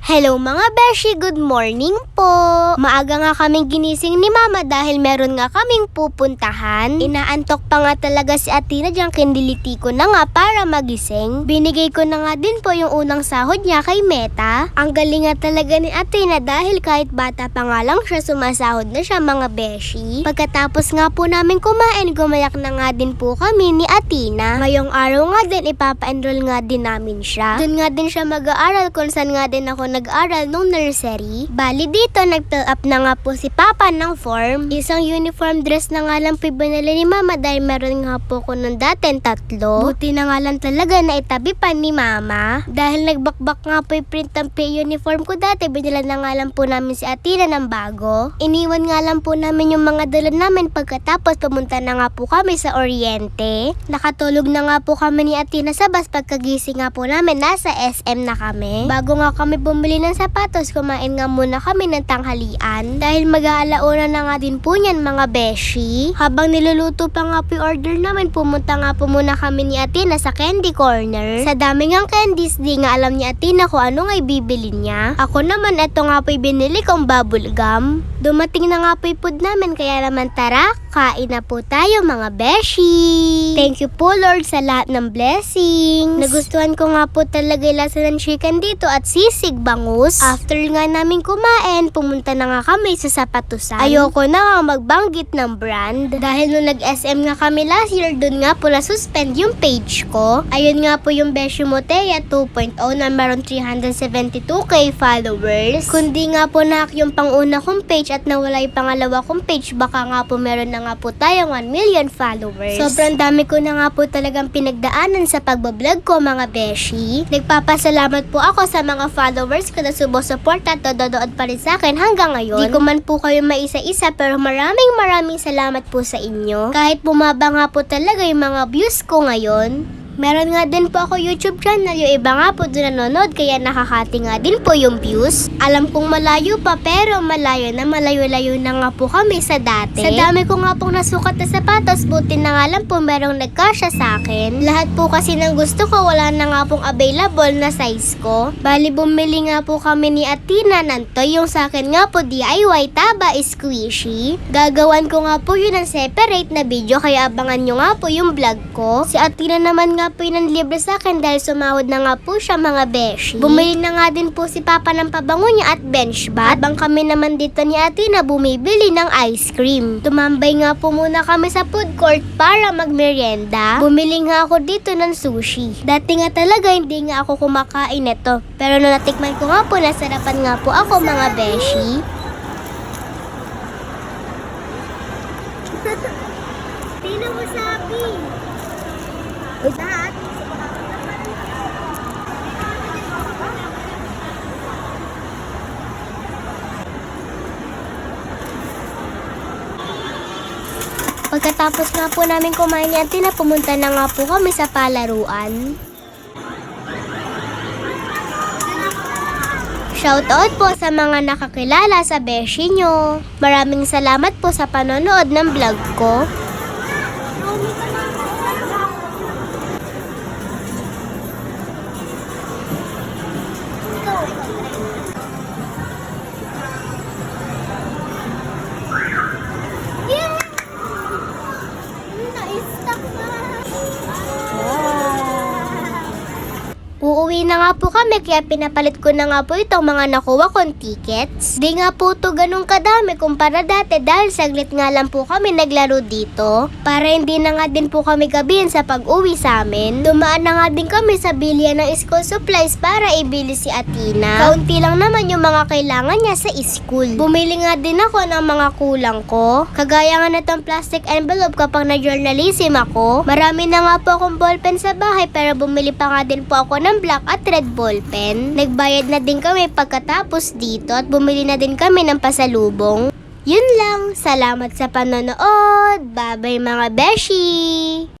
Hello mga beshi, good morning po. Maaga nga kaming ginising ni mama dahil meron nga kaming pupuntahan. Inaantok pa nga talaga si Athena diyang kindiliti ko na nga para magising. Binigay ko na nga din po yung unang sahod niya kay Meta. Ang galing nga talaga ni Athena dahil kahit bata pa nga lang siya sumasahod na siya mga beshi. Pagkatapos nga po namin kumain, gumayak na nga din po kami ni Athena. Ngayong araw nga din ipapa-enroll nga din namin siya. Doon nga din siya mag-aaral kung saan nga din ako nag-aral nung nursery. Bali dito, nag-fill up na nga po si Papa ng form. Isang uniform dress na nga lang po binili ni Mama dahil meron nga po ko nung dating 3. Buti na nga lang talaga na itabi pa ni Mama. Dahil nagbakbak nga po yung print ng uniform ko dati, binila na nga lang po namin si Athena ng bago. Iniwan nga lang po namin yung mga dala namin pagkatapos pumunta na nga po kami sa Oriente. Nakatulog na nga po kami ni Athena sa bus pagkagising nga po namin nasa SM na kami. Bago nga kami bumili ng sapatos, kumain nga muna kami ng tanghalian dahil mag-aalauna na nga din po niyan mga beshi. Habang niluluto pa nga po yung order namin, pumunta nga po muna kami ni Athena sa candy corner. Sa dami ngang candies, di nga alam ni Athena kung ano nga ibibili niya. Ako naman, eto nga po binili kong bubble gum. Dumating na nga po yung food namin, kaya naman tara, kain na po tayo mga beshi. Thank you po Lord sa lahat ng blessings. Nagustuhan ko nga po talaga yung lasa ng chicken dito at sisig bangus. After nga namin kumain, pumunta na nga kami sa sapatusan. Ayoko na nga magbanggit ng brand dahil nung nag-SM nga kami last year, dun nga po na-suspend yung page ko. Ayun nga po yung Beshi Motea 2.0 na meron 372k followers. Kundi nga po yung pang-una kong page at nawala yung pangalawa kong page, baka nga po meron na nga po tayong 1 million followers. Sobrang dami ko na nga po talagang pinagdaanan sa pagbablog ko mga beshi. Nagpapasalamat po ako sa mga followers ko na sumusuporta at dodood pa rin sa akin hanggang ngayon. Di ko man po kayo maisa-isa pero maraming salamat po sa inyo. Kahit bumaba nga po talaga yung mga views ko ngayon. Meron nga din po ako YouTube channel, yung iba nga po doon nanonood kaya nakakati nga din po yung views. Alam kong malayo pa pero malayo na nga po kami sa dati. Sa dami ko nga pong nasukat na sapatos, buti na nga lang po merong nagkasya sa akin. Lahat po kasi ng gusto ko, wala na nga pong available na size ko. Bali bumili nga po kami ni Athena ng toy, yung sa akin nga po DIY taba squishy. Gagawan ko nga po yun ng separate na video kaya abangan nyo nga po yung vlog ko. Si Athena naman nga po yun ang libre sa akin dahil sumahod na nga po siya mga beshi. Bumili na nga din po si Papa ng pabango niya at bench bat. Habang kami naman dito ni Athena bumibili ng ice cream. Tumambay nga po muna kami sa food court para magmerienda. Bumili nga ako dito ng sushi. Dati nga talaga hindi nga ako kumakain nito. Pero nung natikman ko nga po, nasarapan nga po ako mga beshi. Tino mo sabi. Lahat. Pagkatapos nga po namin kumain ni Athena, pumunta na nga po kami sa palaruan. Shoutout po sa mga nakakilala sa beshi nyo. Maraming salamat po sa panonood ng vlog ko. Uuwi na nga po kami kaya pinapalit ko na nga po itong mga nakuha kong tickets. Di nga po ito ganun kadami kumpara dati dahil saglit nga lang po kami naglaro dito. Para hindi na nga din po kami gabihin sa pag-uwi sa amin. Dumaan na nga din kami sa bilya ng school supplies para ibili si Athena. Kaunti lang naman yung mga kailangan niya sa school. Bumili nga din ako ng mga kulang ko. Kagaya nga na itong plastic envelope kapag na-journalism ako. Marami na nga po akong ballpen sa bahay pero bumili pa nga din po ako ng black at red ballpen. Nagbayad na din kami pagkatapos dito at bumili na din kami ng pasalubong. Yun lang. Salamat sa panonood. Bye-bye mga beshi!